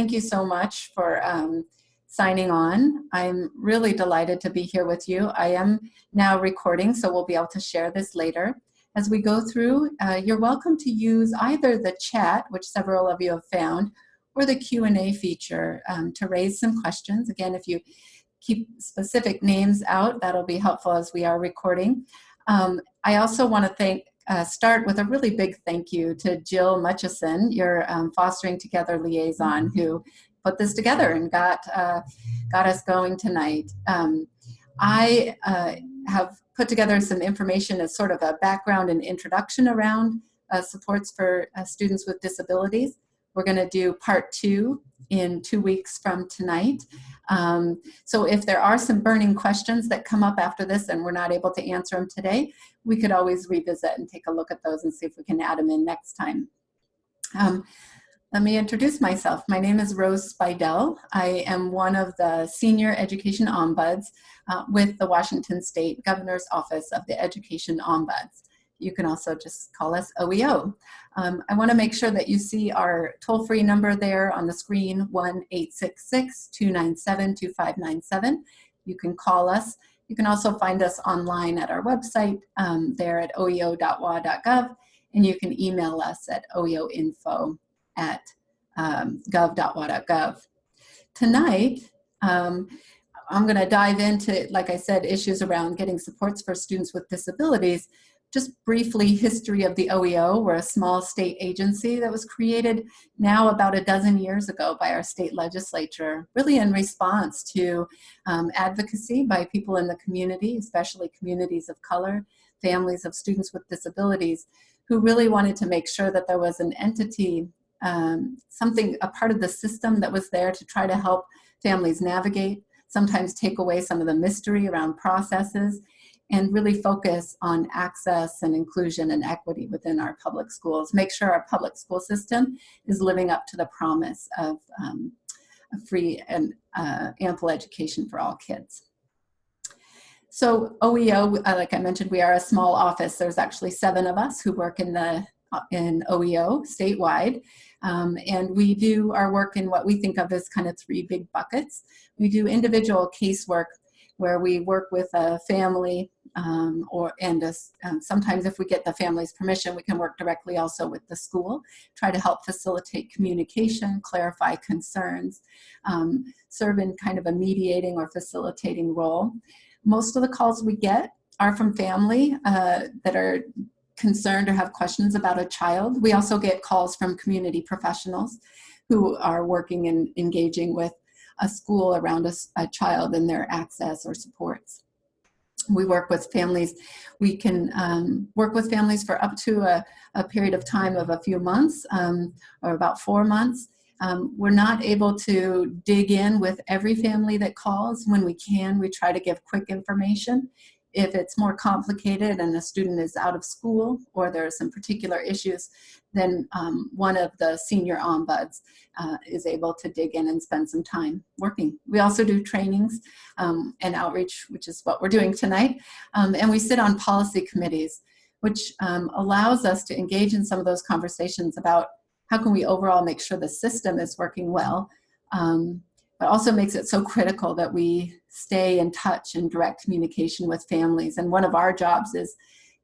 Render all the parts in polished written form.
Thank you so much for signing on. I'm really delighted to be here with you. I am now recording, so we'll be able to share this later. As we go through, you're welcome to use either the chat, which several of you have found, or the Q&A feature to raise some questions. Again, if you keep specific names out, that'll be helpful as we are recording. I also want to start with a really big thank you to Jill Mutchison, your Fostering Together liaison, who put this together and got us going tonight. I have put together some information as sort of a background and introduction around supports for students with disabilities. We're going to do part 2 in 2 weeks from tonight. So if there are some burning questions that come up after this and we're not able to answer them today, we could always revisit and take a look at those and see if we can add them in next time. Let me introduce myself. My name is Rose Spidell. I am one of the Senior Education Ombuds with the Washington State Governor's Office of the Education Ombuds. You can also just call us OEO. I want to make sure that you see our toll-free number there on the screen, 1-866-297-2597. You can call us. You can also find us online at our website there at oeo.wa.gov, and you can email us at oeoinfo@gov.wa.gov. Tonight, I'm going to dive into, like I said, issues around getting supports for students with disabilities. Just briefly, history of the OEO. We're a small state agency that was created now about a dozen years ago by our state legislature, really in response to advocacy by people in the community, especially communities of color, families of students with disabilities, who really wanted to make sure that there was an entity, a part of the system that was there to try to help families navigate, sometimes take away some of the mystery around processes, and really focus on access and inclusion and equity within our public schools. Make sure our public school system is living up to the promise of a free and ample education for all kids. So OEO, like I mentioned, we are a small office. There's actually 7 of us who work in OEO statewide. And we do our work in what we think of as kind of 3 big buckets. We do individual casework where we work with a family sometimes if we get the family's permission, we can work directly also with the school, try to help facilitate communication, clarify concerns, serve in kind of a mediating or facilitating role. Most of the calls we get are from family that are concerned or have questions about a child. We also get calls from community professionals who are working and engaging with a school around a child and their access or supports. We work with families. We can work with families for up to a period of time of a few months or about 4 months. We're not able to dig in with every family that calls. When we can, we try to give quick information. If it's more complicated and the student is out of school or there are some particular issues, then one of the senior ombuds is able to dig in and spend some time working. We also do trainings and outreach, which is what we're doing tonight. And we sit on policy committees, which allows us to engage in some of those conversations about how can we overall make sure the system is working well, but also makes it so critical that we stay in touch and direct communication with families. And one of our jobs is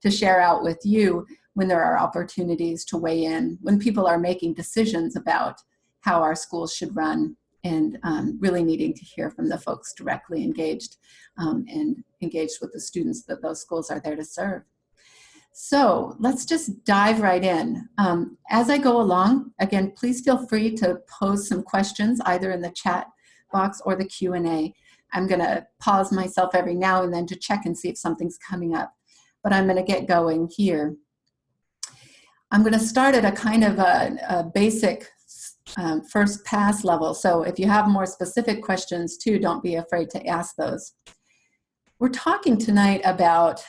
to share out with you when there are opportunities to weigh in, when people are making decisions about how our schools should run, and really needing to hear from the folks directly engaged and engaged with the students that those schools are there to serve. So let's just dive right in. As I go along, again, please feel free to pose some questions either in the chat box or the Q&A. I'm going to pause myself every now and then to check and see if something's coming up, but I'm going to get going here. I'm going to start at a kind of a basic first pass level. So if you have more specific questions too, don't be afraid to ask those. We're talking tonight about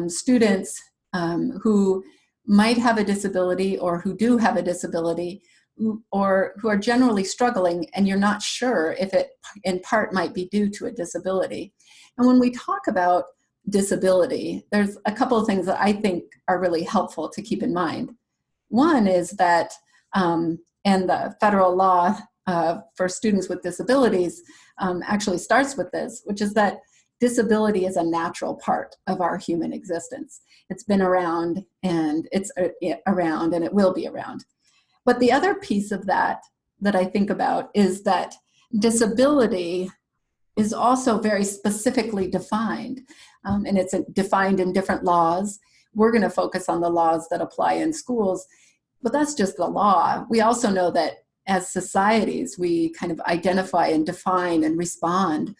students who might have a disability or who do have a disability, or who are generally struggling, and you're not sure if it in part might be due to a disability. And when we talk about disability, there's a couple of things that I think are really helpful to keep in mind. One is that, and the federal law for students with disabilities actually starts with this, which is that disability is a natural part of our human existence. It's been around, and it's around, and it will be around. But the other piece of that I think about is that disability is also very specifically defined, and it's defined in different laws. We're going to focus on the laws that apply in schools, but that's just the law. We also know that as societies, we kind of identify and define and respond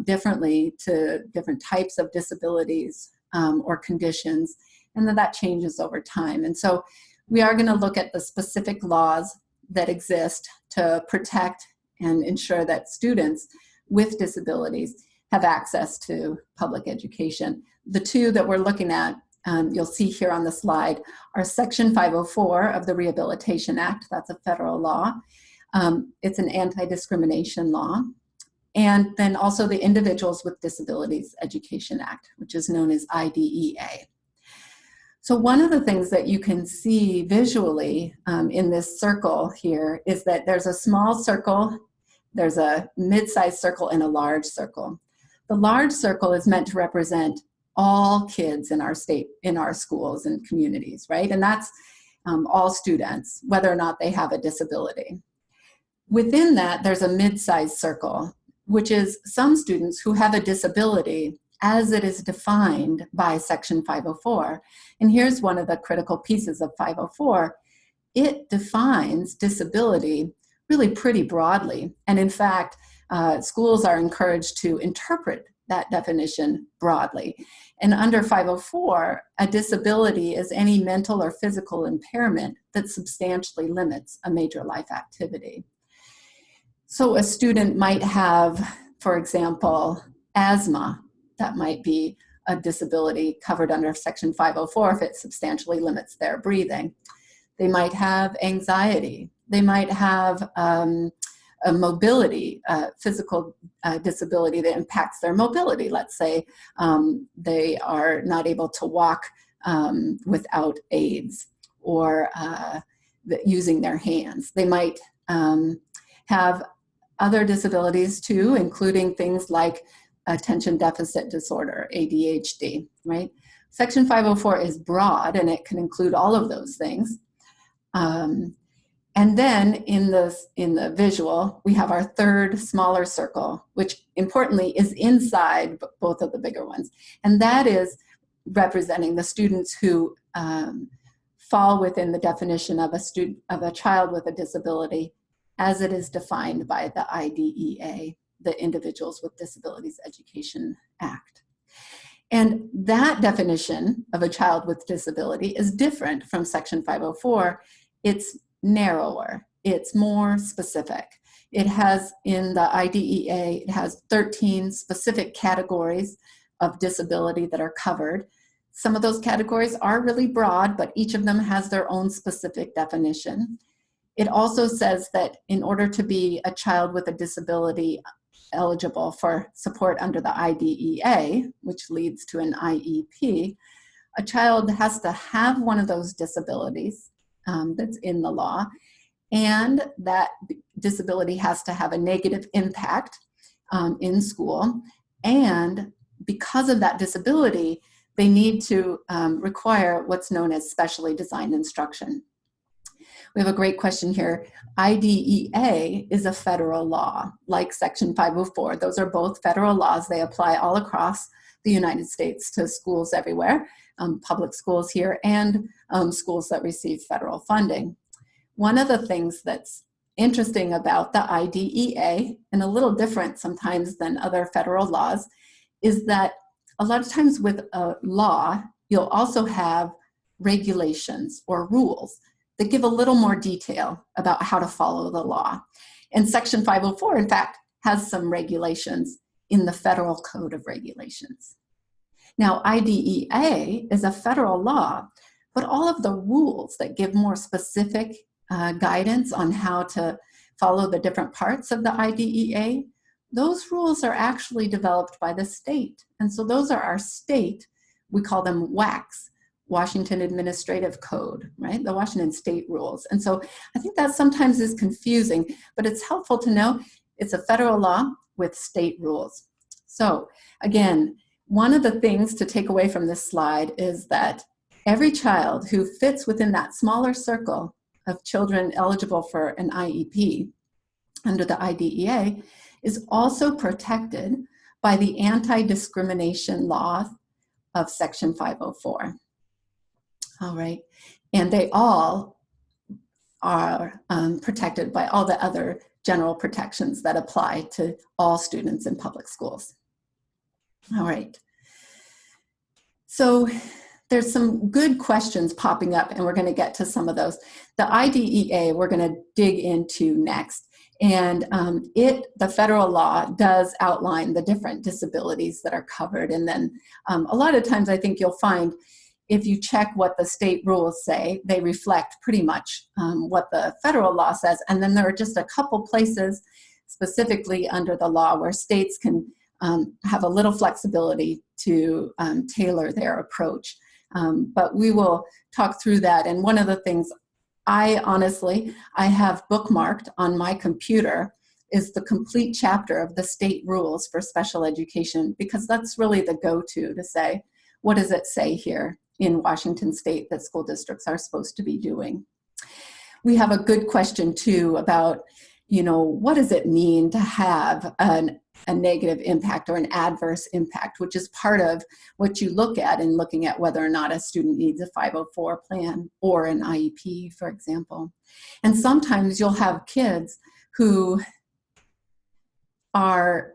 differently to different types of disabilities or conditions, and that changes over time. And so we are going to look at the specific laws that exist to protect and ensure that students with disabilities have access to public education. The two that we're looking at, you'll see here on the slide, are Section 504 of the Rehabilitation Act. That's a federal law. It's an anti-discrimination law. And then also the Individuals with Disabilities Education Act, which is known as IDEA. So one of the things that you can see visually in this circle here is that there's a small circle, there's a mid-sized circle, and a large circle. The large circle is meant to represent all kids in our state, in our schools and communities, right? And that's all students, whether or not they have a disability. Within that, there's a mid-sized circle, which is some students who have a disability as it is defined by Section 504. And here's one of the critical pieces of 504. It defines disability really pretty broadly. And in fact, schools are encouraged to interpret that definition broadly. And under 504, a disability is any mental or physical impairment that substantially limits a major life activity. So a student might have, for example, asthma. That might be a disability covered under Section 504 if it substantially limits their breathing. They might have anxiety. They might have a mobility, physical disability that impacts their mobility. Let's say they are not able to walk without aids or using their hands. They might have other disabilities too, including things like attention deficit disorder, ADHD, right? Section 504 is broad and it can include all of those things. And then in the visual, we have our third smaller circle, which importantly is inside both of the bigger ones. And that is representing the students who fall within the definition of a child with a disability as it is defined by the IDEA, the Individuals with Disabilities Education Act. And that definition of a child with disability is different from Section 504. It's narrower, it's more specific. It has, in the IDEA, it has 13 specific categories of disability that are covered. Some of those categories are really broad, but each of them has their own specific definition. It also says that in order to be a child with a disability eligible for support under the IDEA, which leads to an IEP, a child has to have one of those disabilities that's in the law, and that disability has to have a negative impact in school. And because of that disability, they need to require what's known as specially designed instruction. We have a great question here. IDEA is a federal law, like Section 504. Those are both federal laws. They apply all across the United States to schools everywhere, public schools here, and schools that receive federal funding. One of the things that's interesting about the IDEA, and a little different sometimes than other federal laws, is that a lot of times with a law, you'll also have regulations or rules that give a little more detail about how to follow the law. And Section 504, in fact, has some regulations in the Federal Code of Regulations. Now, IDEA is a federal law, but all of the rules that give more specific guidance on how to follow the different parts of the IDEA, those rules are actually developed by the state. And so those are our state, we call them WACs, Washington Administrative Code, right? The Washington state rules. And so I think that sometimes is confusing, but it's helpful to know it's a federal law with state rules. So again, one of the things to take away from this slide is that every child who fits within that smaller circle of children eligible for an IEP under the IDEA is also protected by the anti-discrimination law of Section 504. All right, and they all are protected by all the other general protections that apply to all students in public schools. All right, so there's some good questions popping up, and we're going to get to some of those. The IDEA we're going to dig into next. And the federal law does outline the different disabilities that are covered. And then a lot of times I think you'll find if you check what the state rules say, they reflect pretty much what the federal law says. And then there are just a couple places specifically under the law where states can have a little flexibility to tailor their approach. But we will talk through that. And one of the things I have bookmarked on my computer is the complete chapter of the state rules for special education, because that's really the go-to to say, what does it say here in Washington state that school districts are supposed to be doing? We have a good question too about, what does it mean to have a negative impact or an adverse impact, which is part of what you look at in looking at whether or not a student needs a 504 plan or an IEP, for example. And sometimes you'll have kids who are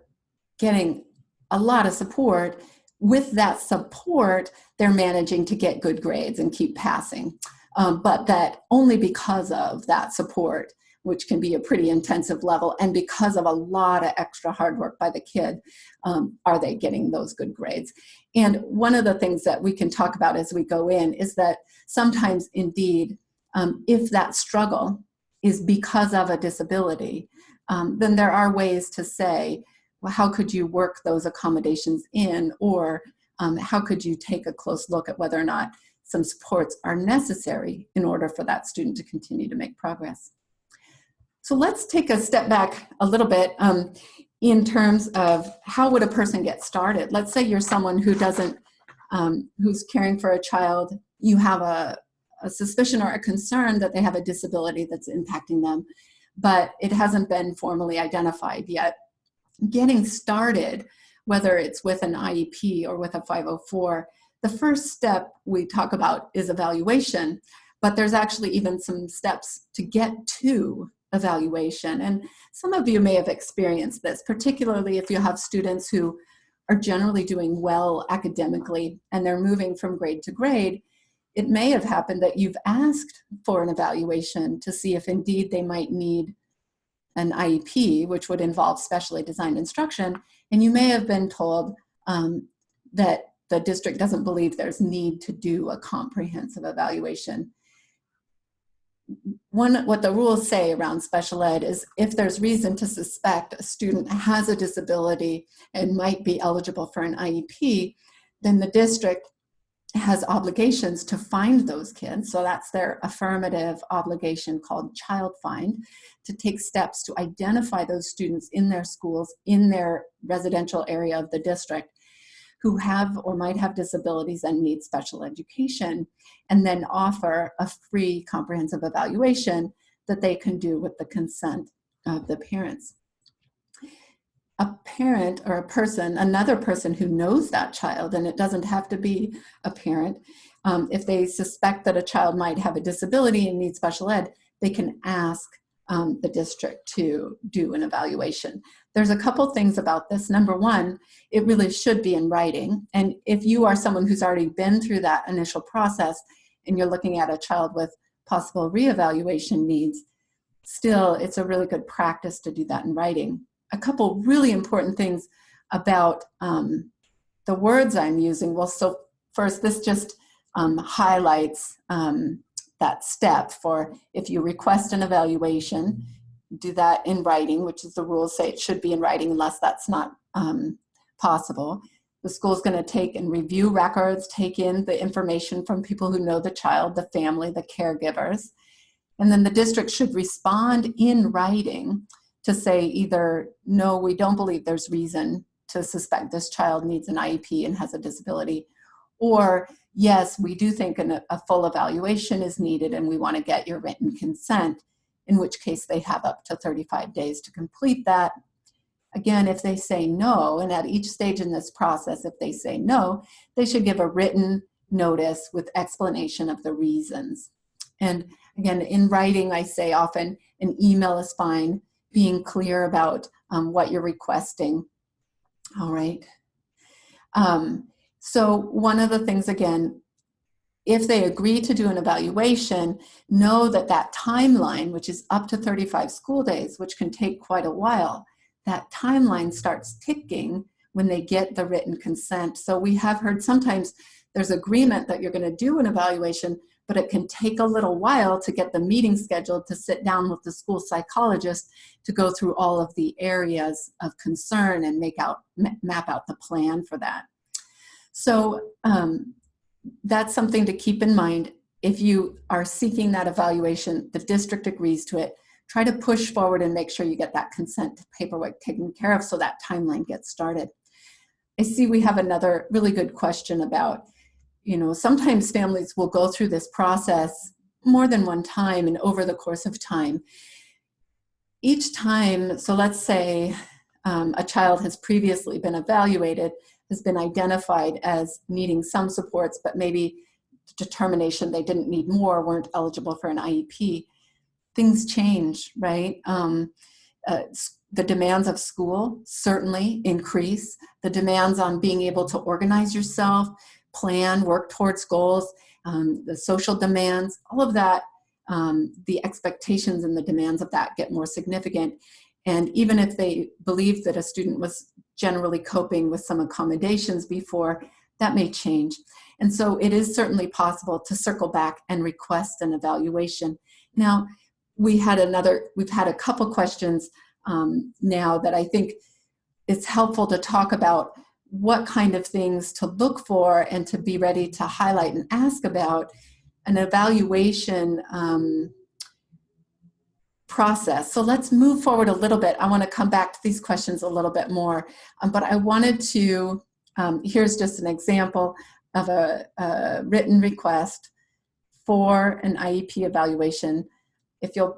getting a lot of support. With that support, they're managing to get good grades and keep passing, but that only because of that support, which can be a pretty intensive level, and because of a lot of extra hard work by the kid, are they getting those good grades? And one of the things that we can talk about as we go in is that sometimes indeed, if that struggle is because of a disability, then there are ways to say, well, how could you work those accommodations in, or how could you take a close look at whether or not some supports are necessary in order for that student to continue to make progress. So let's take a step back a little bit in terms of how would a person get started. Let's say you're someone who doesn't, who's caring for a child, you have a suspicion or a concern that they have a disability that's impacting them, but it hasn't been formally identified yet. Getting started, whether it's with an IEP or with a 504, the first step we talk about is evaluation, but there's actually even some steps to get to evaluation. And some of you may have experienced this, particularly if you have students who are generally doing well academically and they're moving from grade to grade. It may have happened that you've asked for an evaluation to see if indeed they might need an IEP, which would involve specially designed instruction, and you may have been told that the district doesn't believe there's need to do a comprehensive evaluation. What the rules say around special ed is if there's reason to suspect a student has a disability and might be eligible for an IEP, then the district has obligations to find those kids. So that's their affirmative obligation called child find, to take steps to identify those students in their schools, in their residential area of the district, who have or might have disabilities and need special education, and then offer a free comprehensive evaluation that they can do with the consent of the parents. A parent or a person, another person who knows that child, and it doesn't have to be a parent, if they suspect that a child might have a disability and need special ed, they can ask the district to do an evaluation. There's a couple things about this. Number one, it really should be in writing. And if you are someone who's already been through that initial process and you're looking at a child with possible reevaluation needs, still it's a really good practice to do that in writing. A couple really important things about the words I'm using. Well, so first, this just highlights that step for if you request an evaluation, do that in writing, which is the rules say it should be in writing unless that's not possible. The school's going to take and review records, take in the information from people who know the child, the family, the caregivers. And then the district should respond in writing to say either, no, we don't believe there's reason to suspect this child needs an IEP and has a disability, or yes, we do think a full evaluation is needed and we want to get your written consent, in which case they have up to 35 days to complete that. Again, if they say no, and at each stage in this process, if they say no, they should give a written notice with explanation of the reasons. And again, in writing, I say often an email is fine, being clear about what you're requesting. All right. So one of the things, again, if they agree to do an evaluation, know that that timeline, which is up to 35 school days, which can take quite a while, that timeline starts ticking when they get the written consent. So we have heard sometimes there's agreement that you're going to do an evaluation, but it can take a little while to get the meeting scheduled to sit down with the school psychologist to go through all of the areas of concern and map out the plan for that. So that's something to keep in mind. If you are seeking that evaluation, the district agrees to it, try to push forward and make sure you get that consent paperwork taken care of so that timeline gets started. I see we have another really good question about, sometimes families will go through this process more than one time and over the course of time. Each time, so let's say a child has previously been evaluated, has been identified as needing some supports, but maybe determination they didn't need more, weren't eligible for an IEP. Things change, right? The demands of school certainly increase. The demands on being able to organize yourself, plan, work towards goals, the social demands, all of that, the expectations and the demands of that get more significant. And even if they believe that a student was generally coping with some accommodations before, that may change. And so it is certainly possible to circle back and request an evaluation. Now, we've had a couple questions now that I think it's helpful to talk about what kind of things to look for and to be ready to highlight and ask about an evaluation process. So let's move forward a little bit. I want to come back to these questions a little bit more, but I wanted to, here's just an example of a written request for an IEP evaluation. If you'll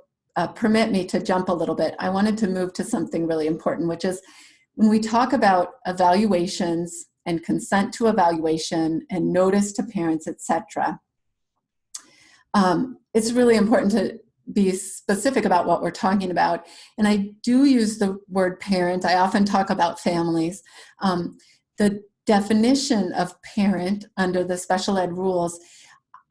permit me to jump a little bit, I wanted to move to something really important, which is when we talk about evaluations and consent to evaluation and notice to parents, etc. It's really important to be specific about what we're talking about. And I do use the word parent. I often talk about families. The definition of parent under the special ed rules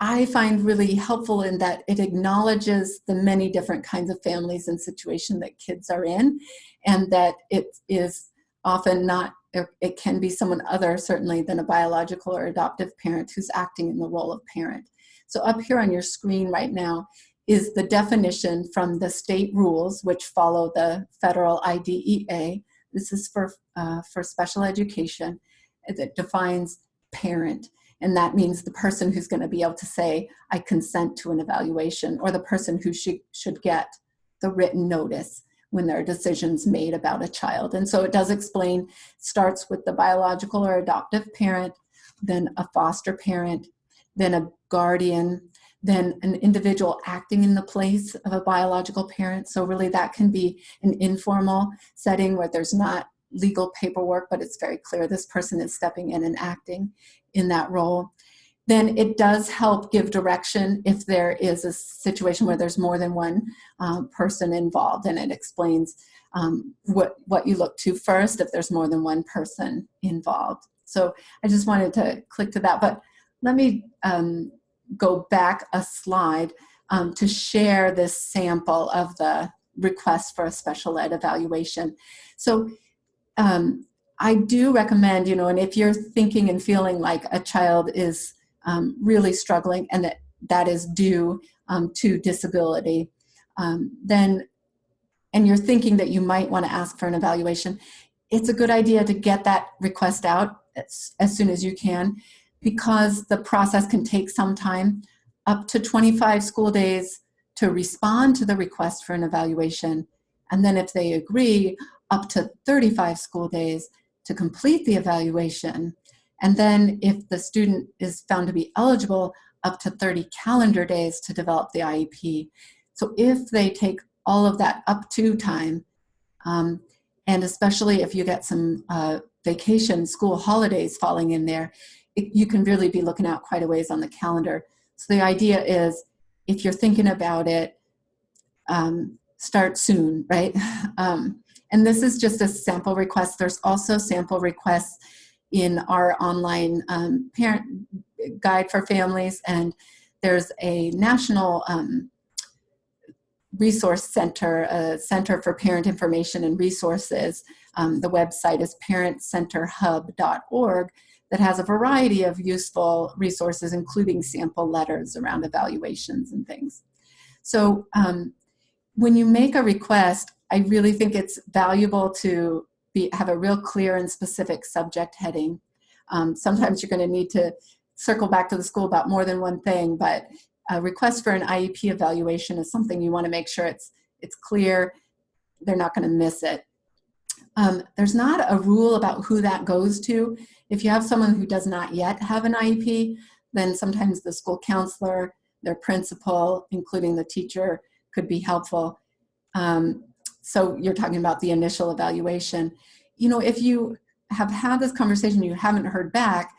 I find really helpful in that it acknowledges the many different kinds of families and situations that kids are in, and that it is often not, it can be someone other certainly than a biological or adoptive parent who's acting in the role of parent. So up here on your screen right now is the definition from the state rules, which follow the federal IDEA. This is for special education. That defines parent. And that means the person who's going to be able to say, I consent to an evaluation, or the person who should get the written notice when there are decisions made about a child. And so it does explain, starts with the biological or adoptive parent, then a foster parent, then a guardian, then an individual acting in the place of a biological parent. So really that can be an informal setting where there's not legal paperwork, but it's very clear this person is stepping in and acting in that role. Then it does help give direction if there is a situation where there's more than one person involved, and it explains what you look to first if there's more than one person involved. So I just wanted to click to that, but let me go back a slide to share this sample of the request for a special ed evaluation. So I do recommend, and if you're thinking and feeling like a child is really struggling and that is due to disability, and you're thinking that you might want to ask for an evaluation, it's a good idea to get that request out as soon as you can, because the process can take some time, up to 25 school days to respond to the request for an evaluation. And then if they agree, up to 35 school days to complete the evaluation. And then if the student is found to be eligible, up to 30 calendar days to develop the IEP. So if they take all of that up to time, and especially if you get some vacation, school holidays falling in there, you can really be looking out quite a ways on the calendar. So the idea is, if you're thinking about it, start soon, right? And this is just a sample request. There's also sample requests in our online parent guide for families, and there's a national resource center, a Center for Parent Information and Resources. The website is parentcenterhub.org, that has a variety of useful resources, including sample letters around evaluations and things. So when you make a request, I really think it's valuable to have a real clear and specific subject heading. Sometimes you're going to need to circle back to the school about more than one thing, but a request for an IEP evaluation is something you want to make sure it's clear, they're not going to miss it. There's not a rule about who that goes to. If you have someone who does not yet have an IEP, then sometimes the school counselor, their principal, including the teacher, could be helpful. So you're talking about the initial evaluation. You know, if you have had this conversation, you haven't heard back,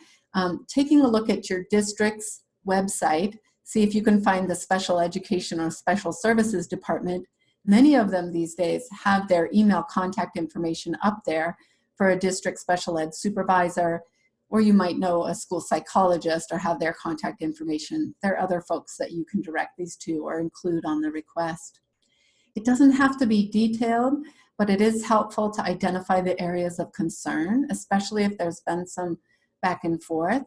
taking a look at your district's website, see if you can find the special education or special services department. Many of them these days have their email contact information up there for a district special ed supervisor, or you might know a school psychologist or have their contact information. There are other folks that you can direct these to or include on the request. It doesn't have to be detailed, but it is helpful to identify the areas of concern, especially if there's been some back and forth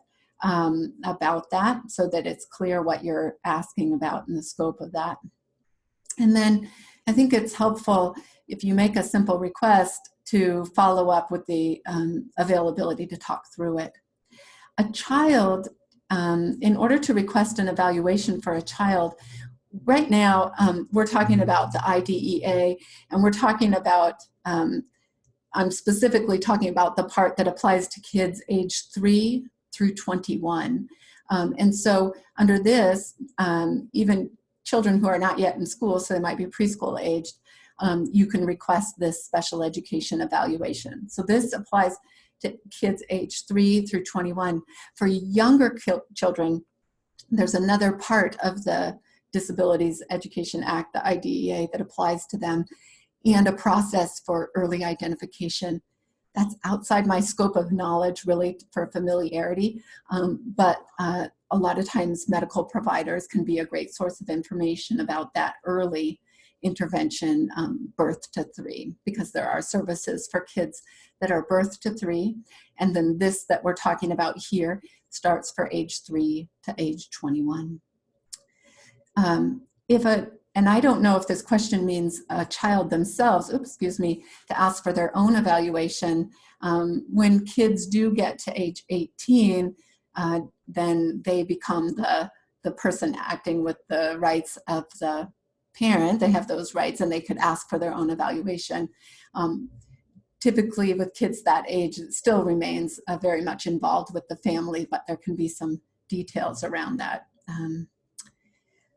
about that, so that it's clear what you're asking about and the scope of that. And then I think it's helpful, if you make a simple request, to follow up with the availability to talk through it. A child, in order to request an evaluation for a child, right now we're talking about the IDEA, and we're talking about, I'm specifically talking about the part that applies to kids age 3 through 21. And so under this, even children who are not yet in school, so they might be preschool aged, you can request this special education evaluation. So this applies to kids age 3 through 21. For younger children, there's another part of the Disabilities Education Act, the IDEA, that applies to them, and a process for early identification. That's outside my scope of knowledge, really, for familiarity, but a lot of times medical providers can be a great source of information about that early intervention, birth to 3, because there are services for kids that are birth to 3, and then this that we're talking about here starts for age 3 to age 21. And I don't know if this question means a child themselves, to ask for their own evaluation. When kids do get to age 18, then they become the person acting with the rights of the parent. They have those rights and they could ask for their own evaluation. Typically with kids that age, it still remains very much involved with the family, but there can be some details around that.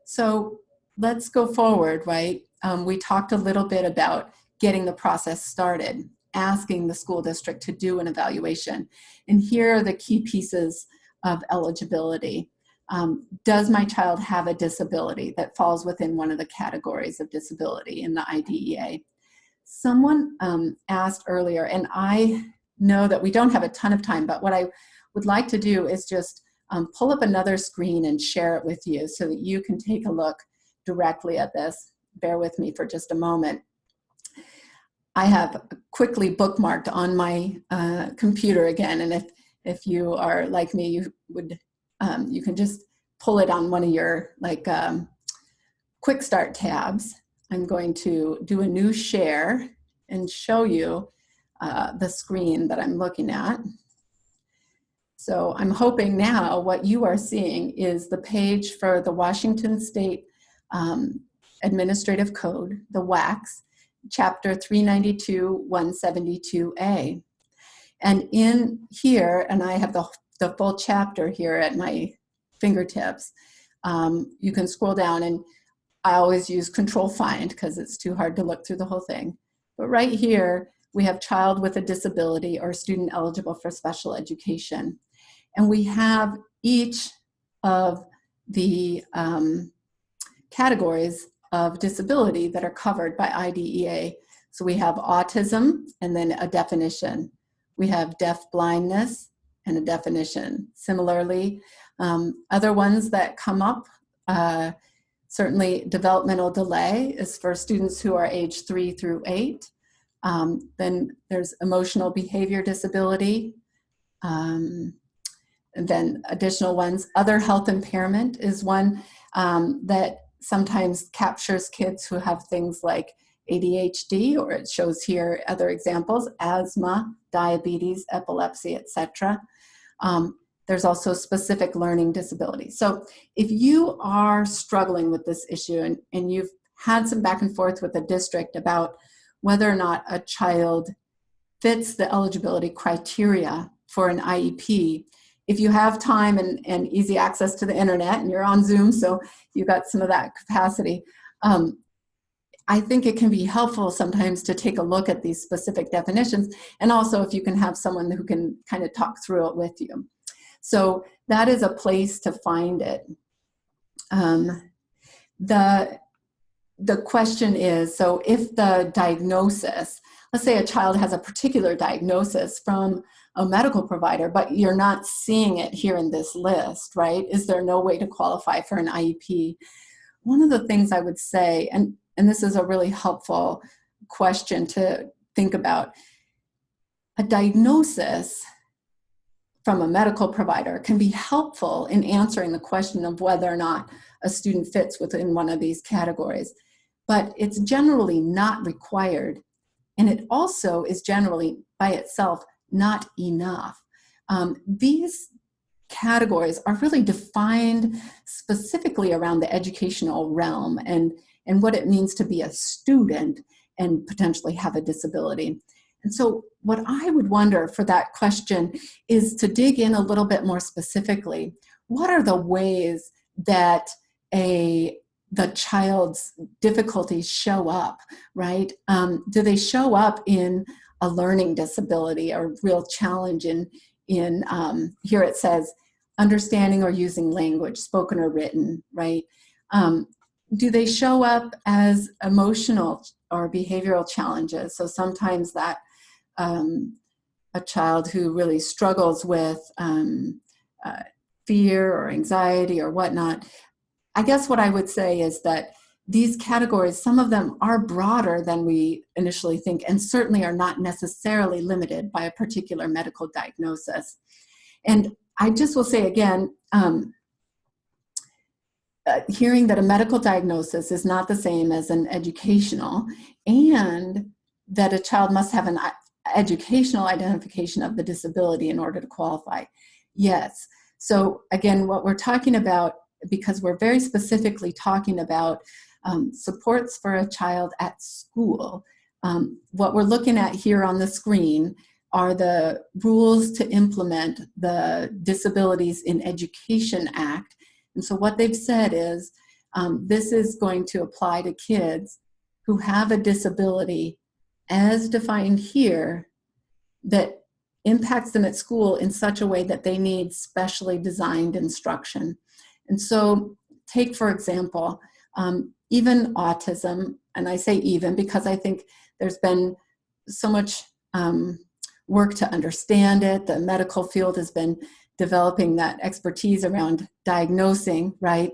So let's go forward, right? We talked a little bit about getting the process started, asking the school district to do an evaluation. And here are the key pieces of eligibility. Does my child have a disability that falls within one of the categories of disability in the IDEA? Someone asked earlier, and I know that we don't have a ton of time, but what I would like to do is just pull up another screen and share it with you so that you can take a look directly at this. Bear with me for just a moment. I have quickly bookmarked on my computer again, and if you are like me, you would you can just pull it on one of your quick start tabs. I'm going to do a new share and show you the screen that I'm looking at. So I'm hoping now what you are seeing is the page for the Washington State Administrative Code, the WACS, Chapter 392-172A. And in here, and I have the full chapter here at my fingertips, you can scroll down, and I always use Control Find because it's too hard to look through the whole thing. But right here, we have child with a disability or student eligible for special education. And we have each of the categories of disability that are covered by IDEA. So we have autism and then a definition. We have deaf blindness and a definition. Similarly, other ones that come up, certainly developmental delay is for students who are age 3 through 8. Then there's emotional behavior disability. And then additional ones, other health impairment is one that sometimes captures kids who have things like ADHD, or it shows here other examples, asthma, diabetes, epilepsy, etc. There's also specific learning disabilities. So if you are struggling with this issue and you've had some back and forth with the district about whether or not a child fits the eligibility criteria for an IEP, if you have time and easy access to the internet, and you're on Zoom, so you've got some of that capacity, I think it can be helpful sometimes to take a look at these specific definitions, and also if you can have someone who can kind of talk through it with you. So that is a place to find it. The question is, so if the diagnosis, let's say a child has a particular diagnosis from a medical provider, but you're not seeing it here in this list, right? Is there no way to qualify for an IEP? One of the things I would say, and this is a really helpful question to think about, a diagnosis from a medical provider can be helpful in answering the question of whether or not a student fits within one of these categories, but it's generally not required. And it also is generally by itself not enough. These categories are really defined specifically around the educational realm and what it means to be a student and potentially have a disability. And so what I would wonder for that question is to dig in a little bit more specifically. What are the ways that the child's difficulties show up, right? Do they show up in a learning disability or real challenge in here it says understanding or using language, spoken or written, right? Do they show up as emotional or behavioral challenges? So sometimes that a child who really struggles with fear or anxiety or whatnot. I guess what I would say is that these categories, some of them are broader than we initially think, and certainly are not necessarily limited by a particular medical diagnosis. And I just will say again, hearing that a medical diagnosis is not the same as an educational, and that a child must have an educational identification of the disability in order to qualify. Yes. So again, what we're talking about, because we're very specifically talking about supports for a child at school, what we're looking at here on the screen are the rules to implement the Disabilities in Education Act. And so what they've said is this is going to apply to kids who have a disability as defined here that impacts them at school in such a way that they need specially designed instruction. And so take, for example, even autism, and I say even because I think there's been so much work to understand it. The medical field has been developing that expertise around diagnosing, right?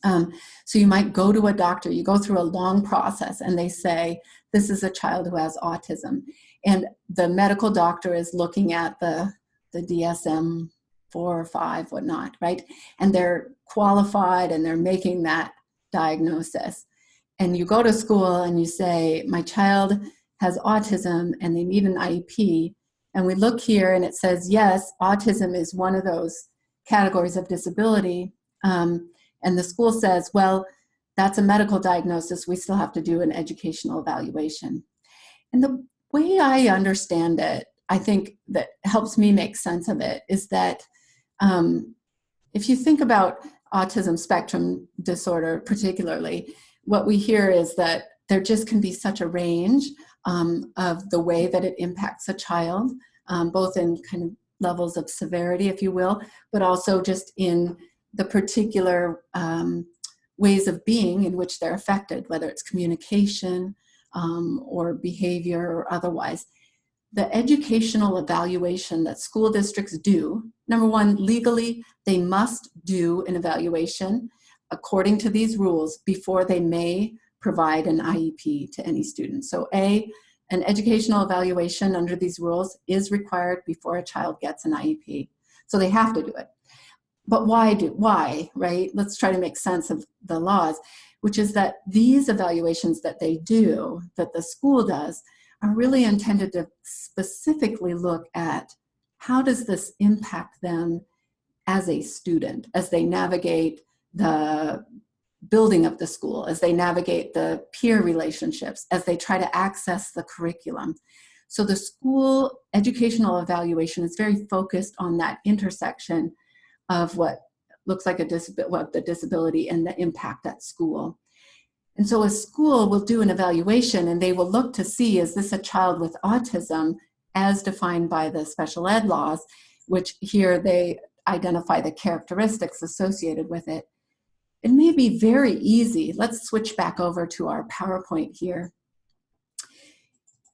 So you might go to a doctor, you go through a long process, and they say, this is a child who has autism. And the medical doctor is looking at the DSM 4 or 5, whatnot, right? And they're qualified and they're making that diagnosis. And you go to school and you say, my child has autism and they need an IEP. And we look here and it says, yes, autism is one of those categories of disability. And the school says, well, that's a medical diagnosis. We still have to do an educational evaluation. And the way I understand it, I think that helps me make sense of it, is that if you think about autism spectrum disorder particularly, what we hear is that there just can be such a range of the way that it impacts a child, both in kind of levels of severity, if you will, but also just in the particular ways of being in which they're affected, whether it's communication or behavior or otherwise. The educational evaluation that school districts do, number one, legally, they must do an evaluation according to these rules before they may provide an IEP to any student. So an educational evaluation under these rules is required before a child gets an IEP. So they have to do it. But why, right? Let's try to make sense of the laws, which is that these evaluations that they do, that the school does, are really intended to specifically look at how does this impact them as a student, as they navigate the building of the school, as they navigate the peer relationships, as they try to access the curriculum. So the school educational evaluation is very focused on that intersection of what looks like the disability and the impact at school. And so a school will do an evaluation and they will look to see, is this a child with autism as defined by the special ed laws, which here they identify the characteristics associated with it. It may be very easy. Let's switch back over to our PowerPoint here.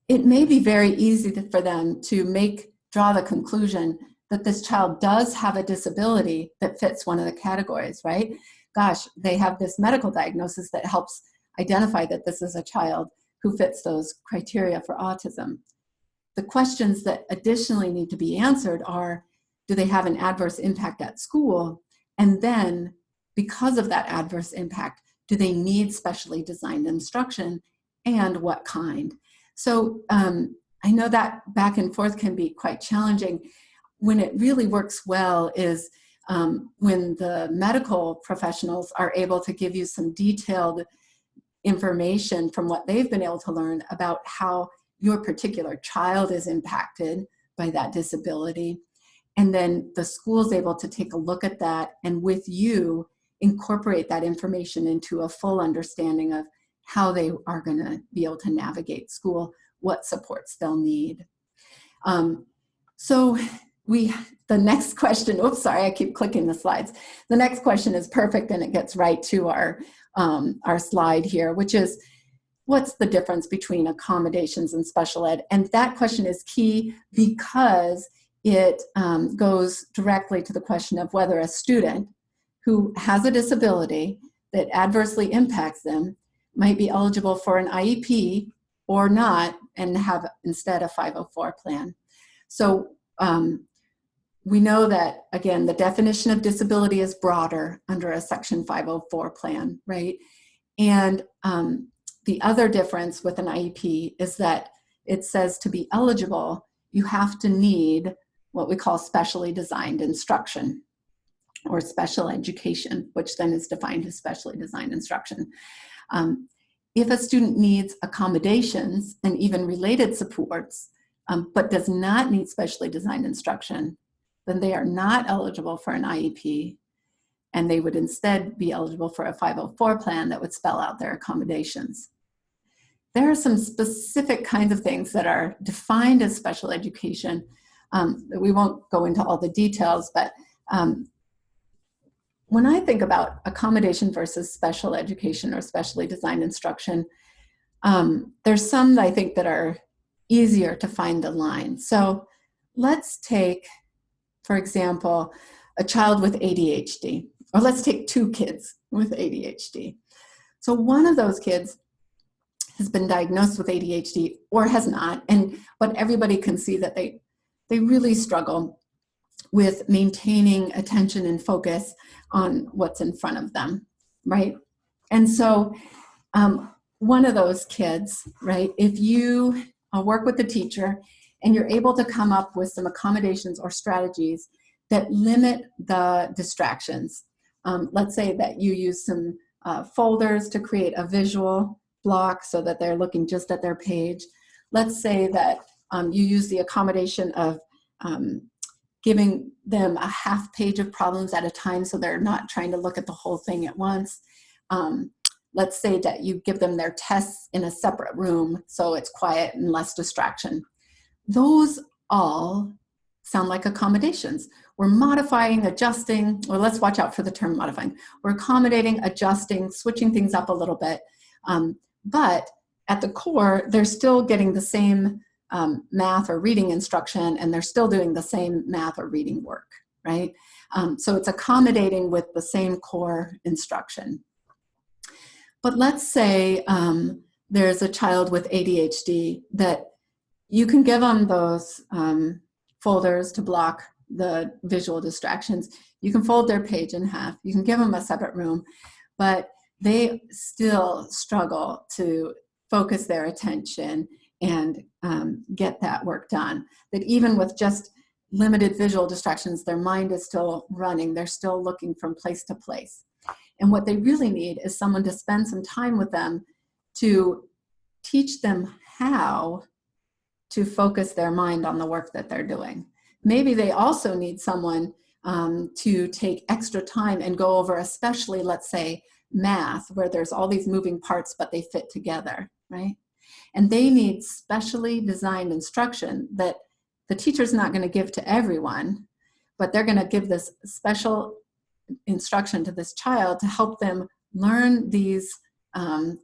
It may be very easy for them to draw the conclusion that this child does have a disability that fits one of the categories, right? Gosh, they have this medical diagnosis that helps identify that this is a child who fits those criteria for autism. The questions that additionally need to be answered are, do they have an adverse impact at school? And then, because of that adverse impact, do they need specially designed instruction, and what kind? So I know that back and forth can be quite challenging. When it really works well is when the medical professionals are able to give you some detailed information from what they've been able to learn about how your particular child is impacted by that disability. And then the school's able to take a look at that and with you incorporate that information into a full understanding of how they are going to be able to navigate school, what supports they'll need. The next question, oops, sorry, I keep clicking the slides. The next question is perfect and it gets right to our slide here, which is, what's the difference between accommodations and special ed? And that question is key because it goes directly to the question of whether a student who has a disability that adversely impacts them might be eligible for an IEP or not and have instead a 504 plan. So we know that, again, the definition of disability is broader under a Section 504 plan, right? And the other difference with an IEP is that it says to be eligible, you have to need what we call specially designed instruction or special education, which then is defined as specially designed instruction. If a student needs accommodations and even related supports, but does not need specially designed instruction, then they are not eligible for an IEP, and they would instead be eligible for a 504 plan that would spell out their accommodations. There are some specific kinds of things that are defined as special education. We won't go into all the details, but when I think about accommodation versus special education or specially designed instruction, there's some that I think that are easier to find the line. So let's take, for example, a child with ADHD, or let's take two kids with ADHD. So one of those kids has been diagnosed with ADHD or has not, but everybody can see that they really struggle with maintaining attention and focus on what's in front of them, right? And so one of those kids, right, if you work with the teacher and you're able to come up with some accommodations or strategies that limit the distractions. Let's say that you use some folders to create a visual block so that they're looking just at their page. Let's say that you use the accommodation of giving them a half page of problems at a time so they're not trying to look at the whole thing at once. Let's say that you give them their tests in a separate room so it's quiet and less distraction. Those all sound like accommodations. We're modifying, adjusting, or let's watch out for the term modifying. We're accommodating, adjusting, switching things up a little bit. But at the core, they're still getting the same math or reading instruction, and they're still doing the same math or reading work, right? So it's accommodating with the same core instruction. But let's say there's a child with ADHD that you can give them those folders to block the visual distractions. You can fold their page in half. You can give them a separate room, but they still struggle to focus their attention and get that work done. That even with just limited visual distractions, their mind is still running. They're still looking from place to place. And what they really need is someone to spend some time with them to teach them how to focus their mind on the work that they're doing. Maybe they also need someone to take extra time and go over, especially, let's say, math, where there's all these moving parts, but they fit together, right? And they need specially designed instruction that the teacher's not going to give to everyone, but they're going to give this special instruction to this child to help them learn these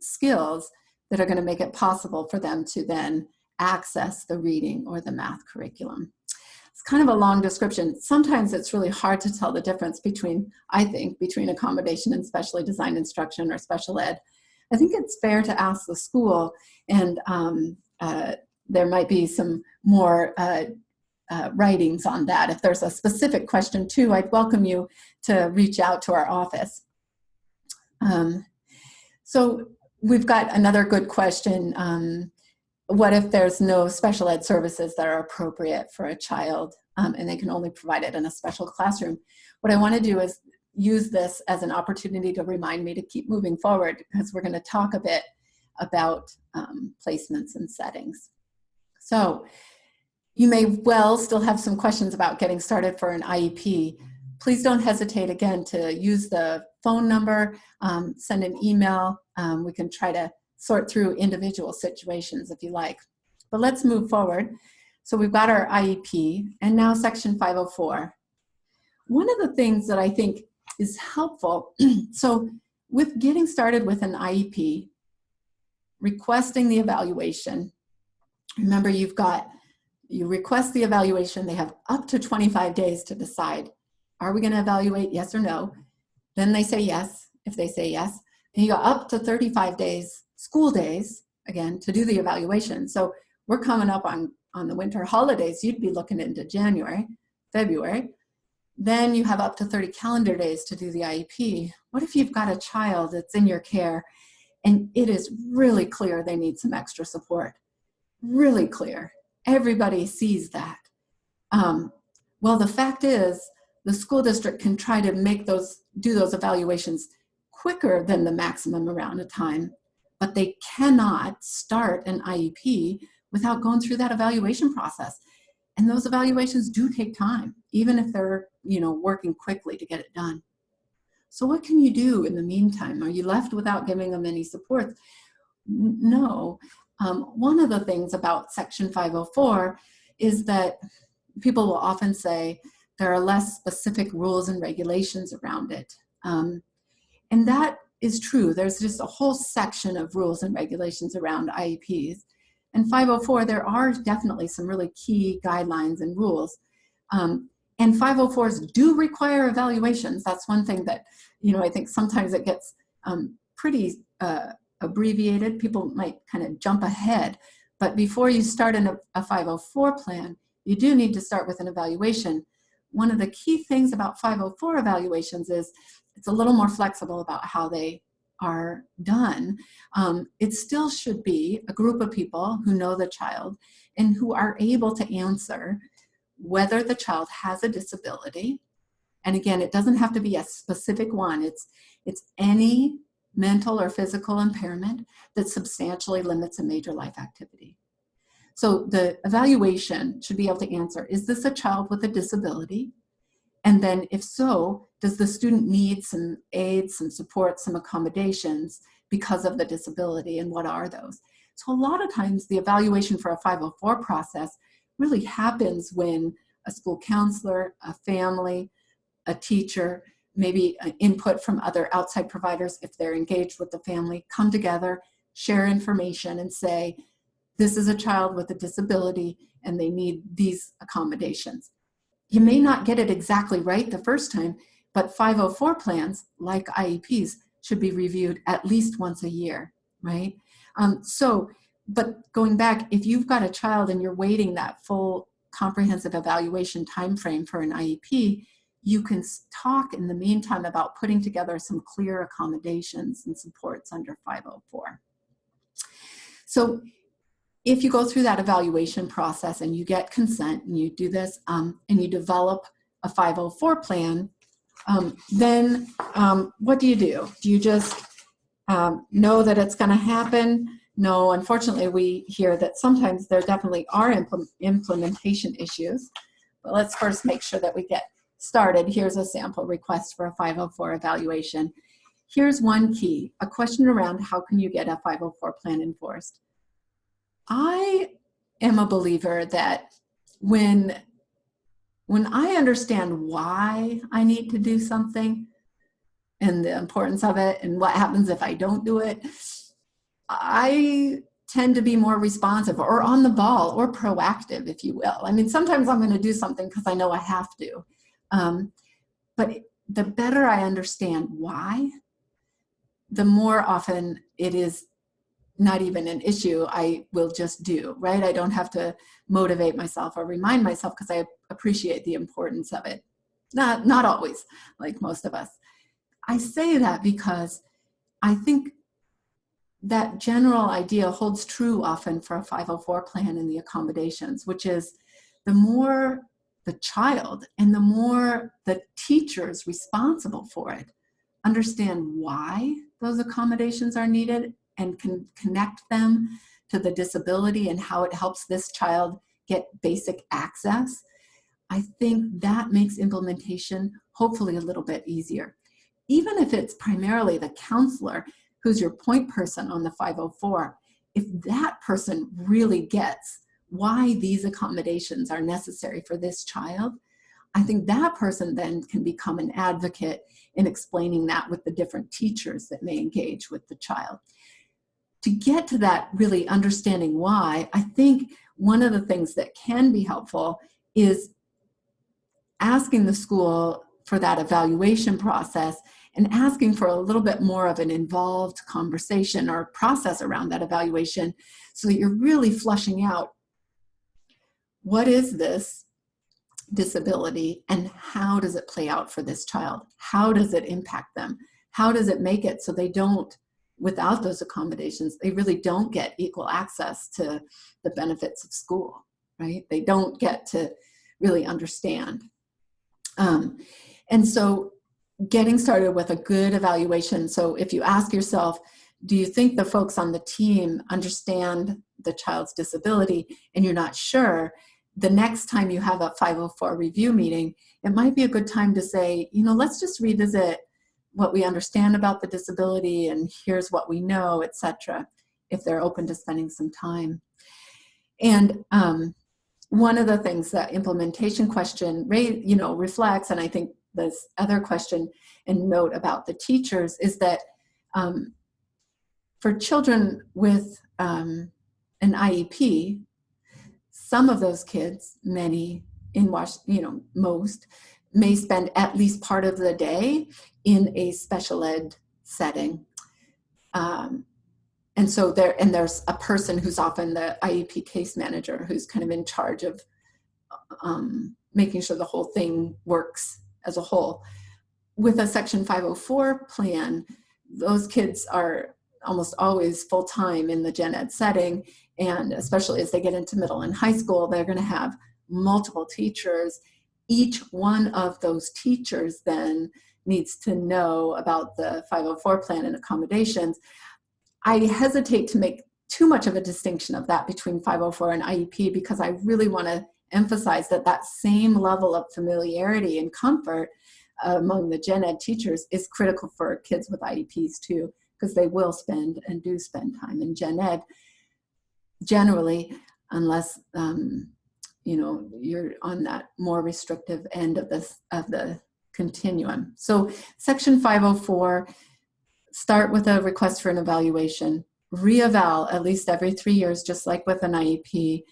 skills that are going to make it possible for them to then access the reading or the math curriculum. It's kind of a long description. Sometimes it's really hard to tell the difference between, I think, between accommodation and specially designed instruction or special ed. I think it's fair to ask the school, and there might be some more writings on that. If there's a specific question too, I'd welcome you to reach out to our office. So we've got another good question. What if there's no special ed services that are appropriate for a child and they can only provide it in a special classroom? What I want to do is use this as an opportunity to remind me to keep moving forward, because we're going to talk a bit about placements and settings. So you may well still have some questions about getting started for an IEP. Please don't hesitate, again, to use the phone number, send an email. We can try to sort through individual situations if you like. But let's move forward. So we've got our IEP, and now Section 504. One of the things that I think is helpful, so with getting started with an IEP, requesting the evaluation, remember you request the evaluation, they have up to 25 days to decide, are we going to evaluate, yes or no? Then they say yes. If they say yes, then you go up to 35 days, school days, again, to do the evaluation. So we're coming up on the winter holidays. You'd be looking into January, February. Then you have up to 30 calendar days to do the IEP. What if you've got a child that's in your care and it is really clear they need some extra support? Really clear. Everybody sees that. Well, the fact is, the school district can try to do those evaluations quicker than the maximum amount of time, but they cannot start an IEP without going through that evaluation process. And those evaluations do take time, even if they're, working quickly to get it done. So what can you do in the meantime? Are you left without giving them any support? No. One of the things about Section 504 is that people will often say there are less specific rules and regulations around it. And that is true. There's just a whole section of rules and regulations around IEPs. And 504, there are definitely some really key guidelines and rules. And 504s do require evaluations. That's one thing that, I think sometimes it gets pretty abbreviated. People might kind of jump ahead. But before you start a 504 plan, you do need to start with an evaluation. One of the key things about 504 evaluations is it's a little more flexible about how they are done. It still should be a group of people who know the child and who are able to answer whether the child has a disability. And again, it doesn't have to be a specific one. It's any mental or physical impairment that substantially limits a major life activity. So the evaluation should be able to answer, is this a child with a disability? And then if so, does the student need some aids, some support, some accommodations because of the disability, and what are those? So a lot of times the evaluation for a 504 process really happens when a school counselor, a family, a teacher, maybe input from other outside providers if they're engaged with the family, come together, share information and say, this is a child with a disability and they need these accommodations. You may not get it exactly right the first time, but 504 plans, like IEPs, should be reviewed at least once a year, right? But going back, if you've got a child and you're waiting that full comprehensive evaluation timeframe for an IEP, you can talk in the meantime about putting together some clear accommodations and supports under 504. So if you go through that evaluation process and you get consent and you do this and you develop a 504 plan, then what do? Do you just know that it's going to happen? No, unfortunately, we hear that sometimes there definitely are implementation issues. But let's first make sure that we get started. Here's a sample request for a 504 evaluation. Here's one key, a question around how can you get a 504 plan enforced? I am a believer that when I understand why I need to do something and the importance of it and what happens if I don't do it, I tend to be more responsive or on the ball or proactive, if you will. I mean, sometimes I'm going to do something because I know I have to. But the better I understand why, the more often it is not even an issue I will just do, right? I don't have to motivate myself or remind myself because I appreciate the importance of it. Not always, like most of us. I say that because I think that general idea holds true often for a 504 plan in the accommodations, which is the more the child and the more the teachers responsible for it understand why those accommodations are needed and can connect them to the disability and how it helps this child get basic access, I think that makes implementation hopefully a little bit easier. Even if it's primarily the counselor who's your point person on the 504, if that person really gets why these accommodations are necessary for this child, I think that person then can become an advocate in explaining that with the different teachers that may engage with the child. To get to that really understanding why, I think one of the things that can be helpful is asking the school for that evaluation process and asking for a little bit more of an involved conversation or process around that evaluation so that you're really flushing out what is this disability and how does it play out for this child? How does it impact them? How does it make it so they don't, without those accommodations, they really don't get equal access to the benefits of school, right? They don't get to really understand. And so getting started with a good evaluation. So if you ask yourself, do you think the folks on the team understand the child's disability and you're not sure, the next time you have a 504 review meeting, it might be a good time to say, you know, let's just revisit what we understand about the disability and here's what we know, etc., if they're open to spending some time. And one of the things that implementation question reflects, and I think this other question and note about the teachers is that for children with an IEP, some of those kids, many most, may spend at least part of the day in a special ed setting. And so there's a person who's often the IEP case manager who's kind of in charge of making sure the whole thing works as a whole. With a Section 504 plan, those kids are almost always full-time in the gen ed setting, And especially as they get into middle and high school, they're going to have multiple teachers. Each one of those teachers then needs to know about the 504 plan and accommodations. I hesitate to make too much of a distinction of that between 504 and IEP, because I really want to emphasize that that same level of familiarity and comfort among the gen ed teachers is critical for kids with IEPs too, because they will spend and do spend time in gen ed generally, unless you know, you're on that more restrictive end of the continuum. So section 504, start with a request for an evaluation, re-eval at least every 3 years, just like with an IEP.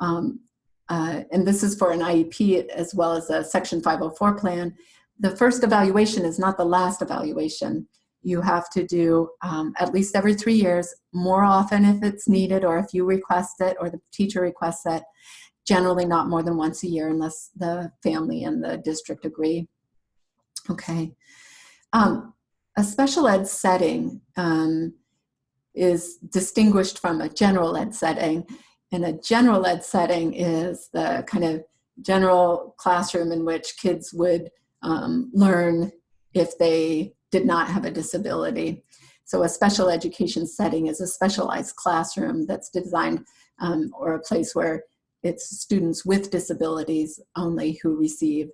And this is for an IEP as well as a section 504 plan. The first evaluation is not the last evaluation. You have to do at least every 3 years, more often if it's needed, or if you request it or the teacher requests it, generally not more than once a year unless the family and the district agree. Okay. A special ed setting is distinguished from a general ed setting. And a general ed setting is the kind of general classroom in which kids would learn if they did not have a disability. So a special education setting is a specialized classroom that's designed, or a place where it's students with disabilities only who receive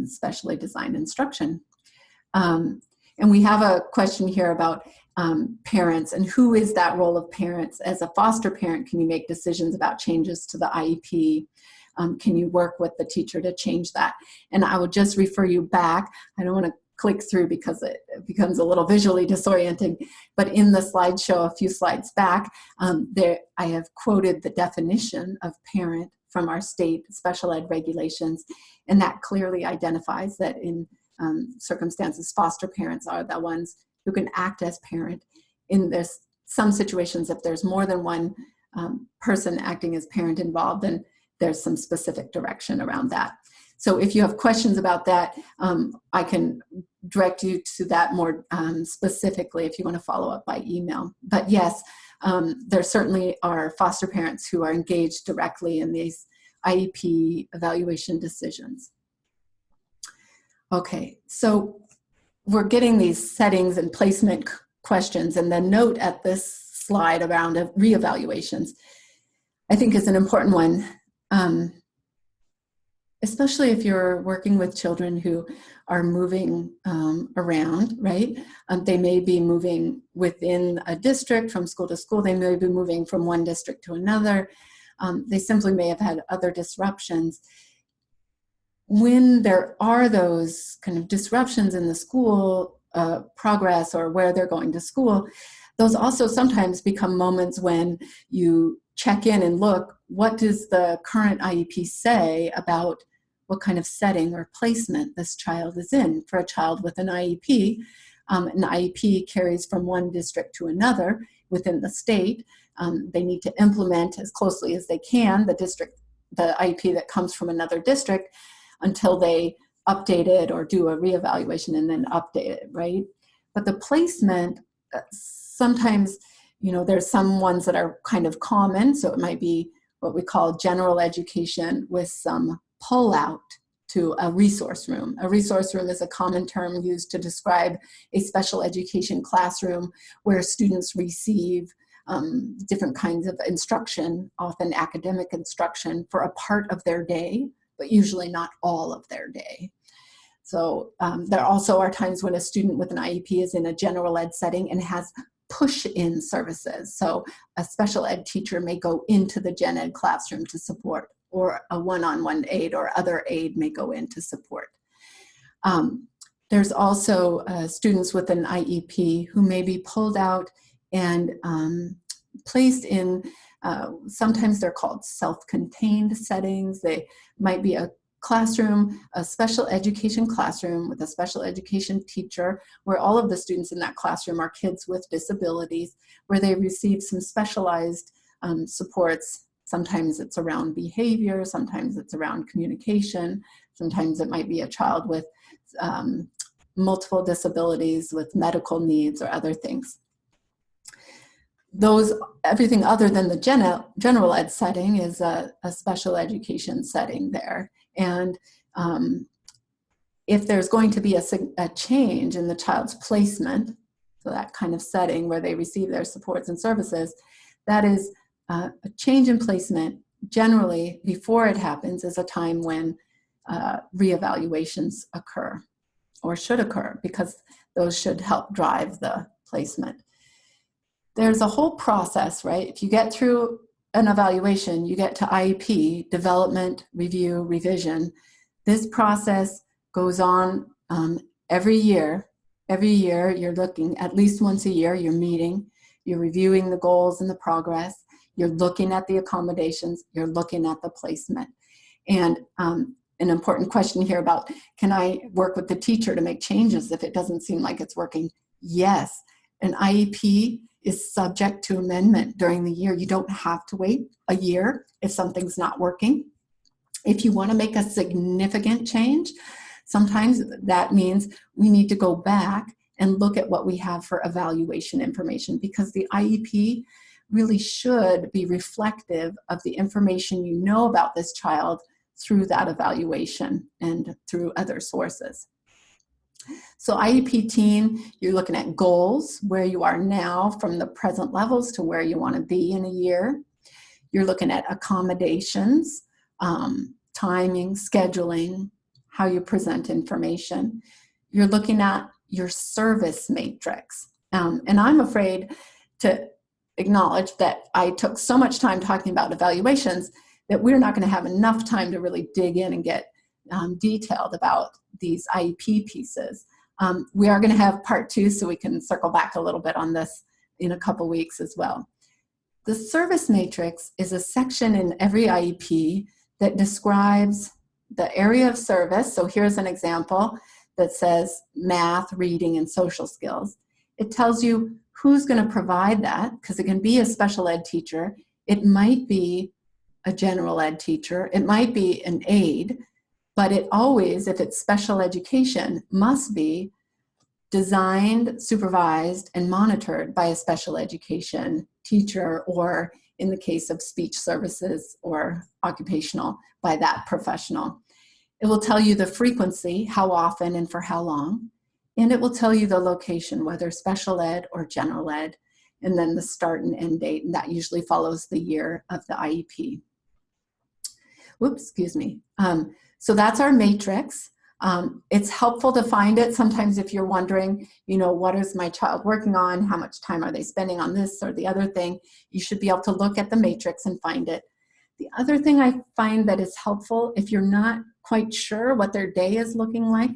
specially designed instruction. And we have a question here about parents and who is that role of parents. As a foster parent, can you make decisions about changes to the IEP? Can you work with the teacher to change that? And I would just refer you back. I don't want to click through because it becomes a little visually disorienting, but in the slideshow a few slides back, there I have quoted the definition of parent from our state special ed regulations, and that clearly identifies that in circumstances, foster parents are the ones who can act as parent. In this, some situations, if there's more than one person acting as parent involved, then there's some specific direction around that. So if you have questions about that, I can direct you to that more specifically if you want to follow up by email. But yes, there certainly are foster parents who are engaged directly in these IEP evaluation decisions. Okay, so we're getting these settings and placement questions, and the note at this slide around reevaluations, I think, is an important one, especially if you're working with children who are moving around, right? They may be moving within a district from school to school. They may be moving from one district to another. They simply may have had other disruptions. When there are those kind of disruptions in the school progress or where they're going to school, those also sometimes become moments when you check in and look, what does the current IEP say about what kind of setting or placement this child is in? For a child with an IEP carries from one district to another within the state. They need to implement as closely as they can the IEP that comes from another district until they update it or do a reevaluation and then update it, right? But the placement, sometimes, you know, there's some ones that are kind of common. So it might be what we call general education with some pull out to a resource room. A resource room is a common term used to describe a special education classroom where students receive different kinds of instruction, often academic instruction, for a part of their day, but usually not all of their day. So there also are times when a student with an IEP is in a general ed setting and has push-in services. So a special ed teacher may go into the gen ed classroom to support, or a one-on-one aide or other aide may go in to support. There's also students with an IEP who may be pulled out and placed in, sometimes they're called self-contained settings. They might be a classroom, a special education classroom with a special education teacher, where all of the students in that classroom are kids with disabilities, where they receive some specialized supports. Sometimes it's around behavior, sometimes it's around communication, sometimes it might be a child with multiple disabilities with medical needs or other things. everything other than the general ed setting is a special education setting there. And if there's going to be a change in the child's placement, so that kind of setting where they receive their supports and services, that is a change in placement. Generally, before it happens, is a time when reevaluations occur or should occur, because those should help drive the placement. There's a whole process, right? If you get through an evaluation, you get to IEP, development, review, revision. This process goes on every year. Every year, you're looking at least once a year, you're meeting, you're reviewing the goals and the progress, you're looking at the accommodations, you're looking at the placement. And an important question here about, can I work with the teacher to make changes if it doesn't seem like it's working? Yes. An IEP is subject to amendment during the year. You don't have to wait a year if something's not working. If you want to make a significant change, sometimes that means we need to go back and look at what we have for evaluation information, because the IEP really should be reflective of the information you know about this child through that evaluation and through other sources. So IEP Team, you're looking at goals, where you are now from the present levels to where you want to be in a year. You're looking at accommodations, timing, scheduling, how you present information. You're looking at your service matrix. And I'm afraid to acknowledge that I took so much time talking about evaluations that we're not going to have enough time to really dig in and get detailed about these IEP pieces. We are going to have part 2, so we can circle back a little bit on this in a couple weeks as well. The service matrix is a section in every IEP that describes the area of service. So here's an example that says math, reading, and social skills. It tells you who's going to provide that, because it can be a special ed teacher. It might be a general ed teacher. It might be an aide. But it always, if it's special education, must be designed, supervised, and monitored by a special education teacher, or in the case of speech services or occupational, by that professional. It will tell you the frequency, how often and for how long, and it will tell you the location, whether special ed or general ed, and then the start and end date, and that usually follows the year of the IEP. Whoops, excuse me. So that's our matrix. It's helpful to find it sometimes if you're wondering, what is my child working on? How much time are they spending on this or the other thing? You should be able to look at the matrix and find it. The other thing I find that is helpful, if you're not quite sure what their day is looking like,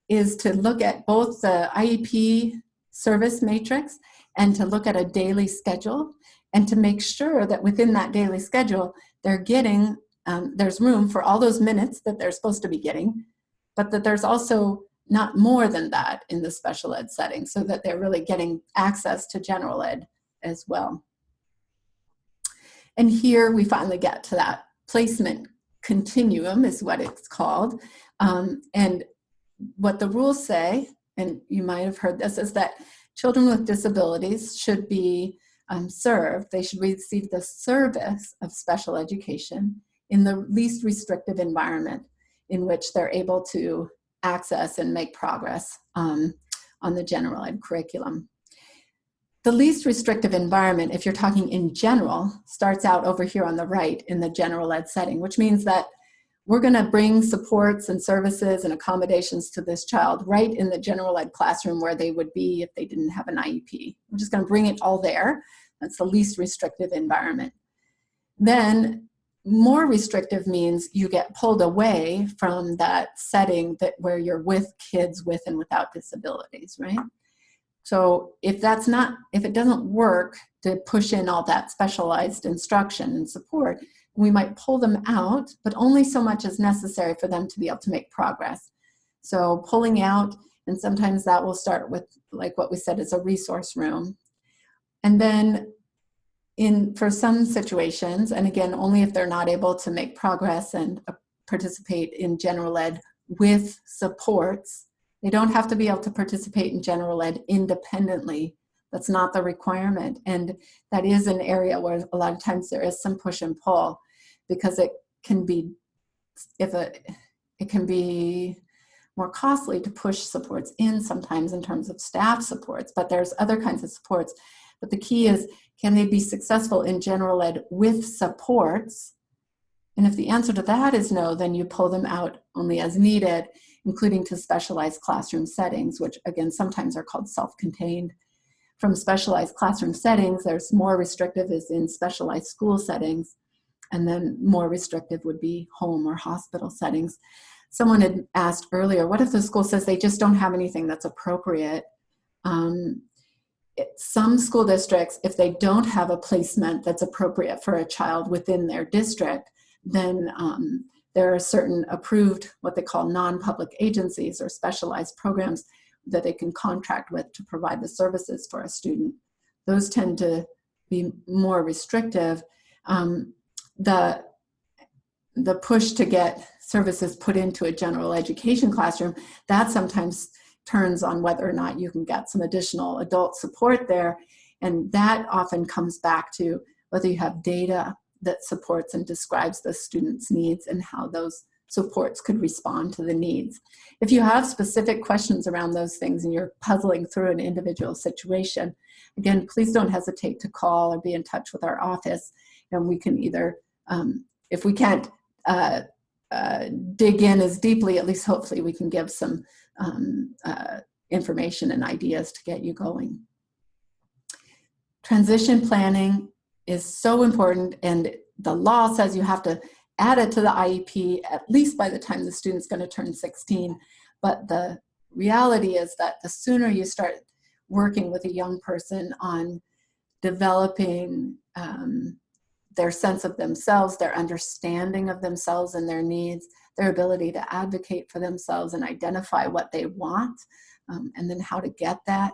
is to look at both the IEP service matrix and to look at a daily schedule, and to make sure that within that daily schedule, they're getting there's room for all those minutes that they're supposed to be getting, but that there's also not more than that in the special ed setting, so that they're really getting access to general ed as well. And here we finally get to that placement continuum, is what it's called. And what the rules say, and you might have heard this, is that children with disabilities should be served. They should receive the service of special education in the least restrictive environment in which they're able to access and make progress on the general ed curriculum. The least restrictive environment, if you're talking in general, starts out over here on the right in the general ed setting, which means that we're going to bring supports and services and accommodations to this child right in the general ed classroom where they would be if they didn't have an IEP. We're just going to bring it all there. That's the least restrictive environment. Then more restrictive means you get pulled away from that setting where you're with kids with and without disabilities, right? So if it doesn't work to push in all that specialized instruction and support, we might pull them out, but only so much as necessary for them to be able to make progress. So pulling out, and sometimes that will start with, like what we said, is a resource room. And then for some situations, and again, only if they're not able to make progress and participate in general ed with supports, they don't have to be able to participate in general ed independently, That's not the requirement. And that is an area where a lot of times there is some push and pull, because it can be, it can be more costly to push supports in sometimes in terms of staff supports, but there's other kinds of supports. But the key is, can they be successful in general ed with supports? And if the answer to that is no, then you pull them out only as needed, including to specialized classroom settings, which again, sometimes are called self-contained. From specialized classroom settings, there's more restrictive is in specialized school settings, and then more restrictive would be home or hospital settings. Someone had asked earlier, what if the school says they just don't have anything that's appropriate? Some school districts, if they don't have a placement that's appropriate for a child within their district, then there are certain approved, what they call non-public agencies or specialized programs that they can contract with to provide the services for a student. Those tend to be more restrictive. The push to get services put into a general education classroom, that sometimes turns on whether or not you can get some additional adult support there. And that often comes back to whether you have data that supports and describes the student's needs and how those supports could respond to the needs. If you have specific questions around those things and you're puzzling through an individual situation, again, please don't hesitate to call or be in touch with our office, and we can either, if we can't dig in as deeply, at least hopefully we can give some information and ideas to get you going. Transition planning is so important, and the law says you have to add it to the IEP at least by the time the student's going to turn 16. But the reality is that the sooner you start working with a young person on developing their sense of themselves, their understanding of themselves and their needs, their ability to advocate for themselves and identify what they want, and then how to get that,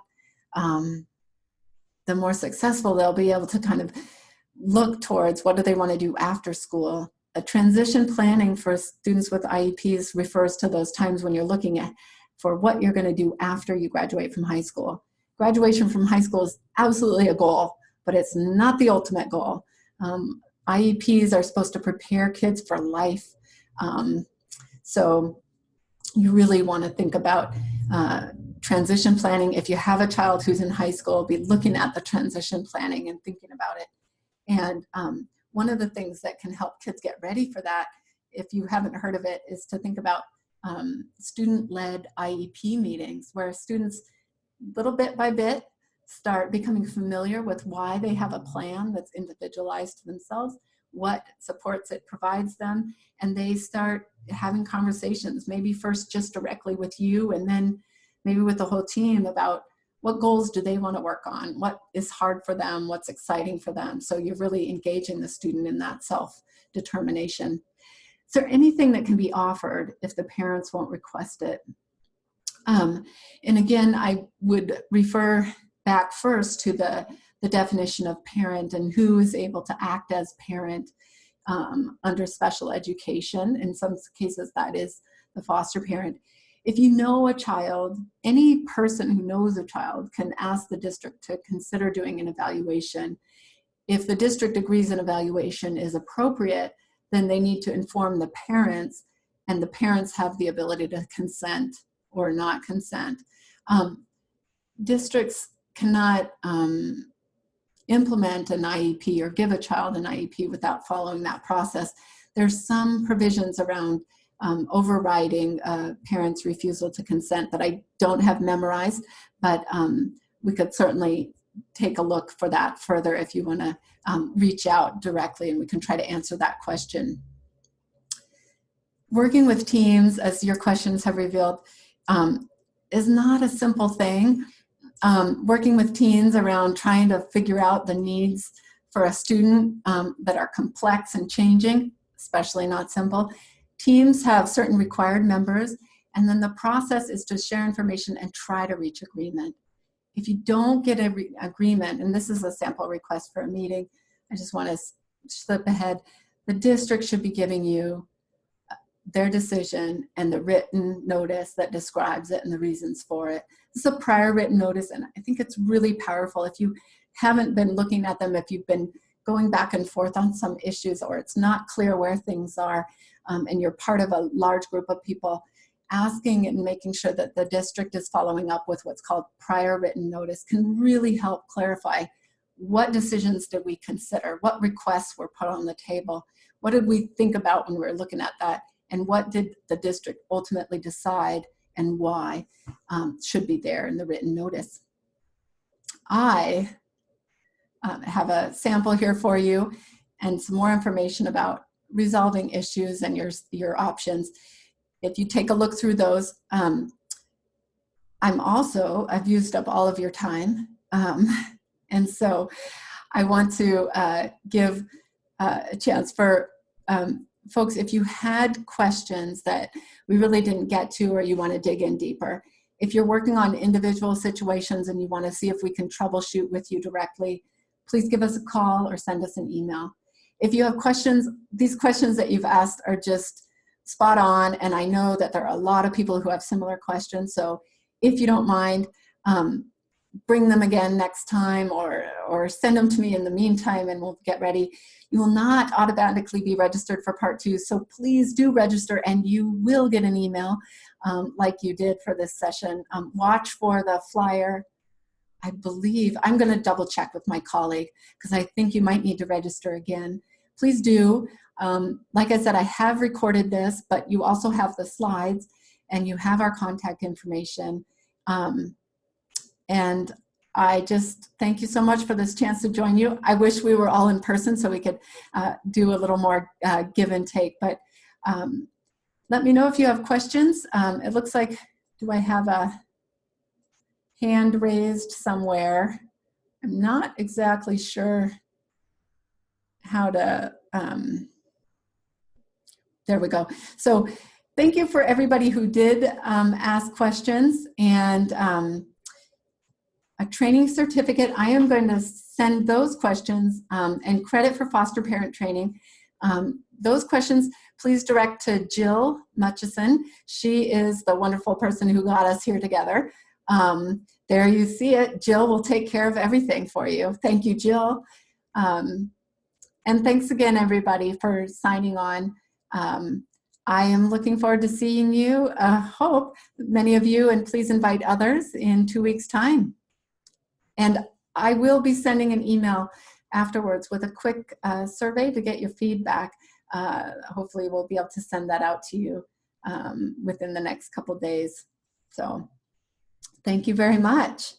the more successful they'll be able to kind of look towards what do they want to do after school. A transition planning for students with IEPs refers to those times when you're looking at for what you're going to do after you graduate from high school. Graduation from high school is absolutely a goal, but it's not the ultimate goal. IEPs are supposed to prepare kids for life. So you really want to think about transition planning. If you have a child who's in high school, be looking at the transition planning and thinking about it. And one of the things that can help kids get ready for that, if you haven't heard of it, is to think about student-led IEP meetings, where students, little bit by bit, start becoming familiar with why they have a plan that's individualized to themselves, what supports it provides them, and they start having conversations, maybe first just directly with you, and then maybe with the whole team about what goals do they want to work on, what is hard for them, what's exciting for them. So you're really engaging the student in that self-determination. Is there anything that can be offered if the parents won't request it? And again, I would refer back first to the definition of parent and who is able to act as parent under special education. In some cases, that is the foster parent. If you know a child, any person who knows a child can ask the district to consider doing an evaluation. If the district agrees an evaluation is appropriate, then they need to inform the parents, and the parents have the ability to consent or not consent. Districts cannot implement an IEP or give a child an IEP without following that process. There's some provisions around overriding parents' refusal to consent that I don't have memorized, but we could certainly take a look for that further if you want to reach out directly, and we can try to answer that question. Working with teams, as your questions have revealed, is not a simple thing. Working with teens around trying to figure out the needs for a student that are complex and changing, especially not simple. Teams have certain required members, and then the process is to share information and try to reach agreement. If you don't get an agreement, and this is a sample request for a meeting, I just want to slip ahead, the district should be giving you their decision and the written notice that describes it and the reasons for it. This is a prior written notice, and I think it's really powerful. If you haven't been looking at them, if you've been going back and forth on some issues, or it's not clear where things are, and you're part of a large group of people, asking and making sure that the district is following up with what's called prior written notice can really help clarify what decisions did we consider, what requests were put on the table, what did we think about when we were looking at that, and what did the district ultimately decide and why should be there in the written notice. I have a sample here for you and some more information about resolving issues and your options. If you take a look through those, I've used up all of your time. And so I want to give a chance for folks, if you had questions that we really didn't get to, or you want to dig in deeper. If you're working on individual situations and you want to see if we can troubleshoot with you directly, please give us a call or send us an email. If you have questions, these questions that you've asked are just spot on, and I know that there are a lot of people who have similar questions, so if you don't mind, bring them again next time, or send them to me in the meantime and we'll get ready. You will not automatically be registered for part 2, so please do register and you will get an email like you did for this session. Watch for the flyer. I believe, I'm going to double check with my colleague because I think you might need to register again. Please do. Like I said, I have recorded this, but you also have the slides and you have our contact information. And I just thank you so much for this chance to join you. I wish we were all in person so we could do a little more give and take, but let me know if you have questions. It looks like, do I have a hand raised somewhere? I'm not exactly sure how to, there we go. So thank you for everybody who did ask questions, and a training certificate. I am going to send those questions and credit for foster parent training. Those questions, please direct to Jill Mutchison. She is the wonderful person who got us here together. There you see it. Jill will take care of everything for you. Thank you, Jill. And thanks again, everybody, for signing on. I am looking forward to seeing you, hope many of you, and please invite others in 2 weeks' time. And I will be sending an email afterwards with a quick survey to get your feedback. Hopefully we'll be able to send that out to you within the next couple days. So thank you very much.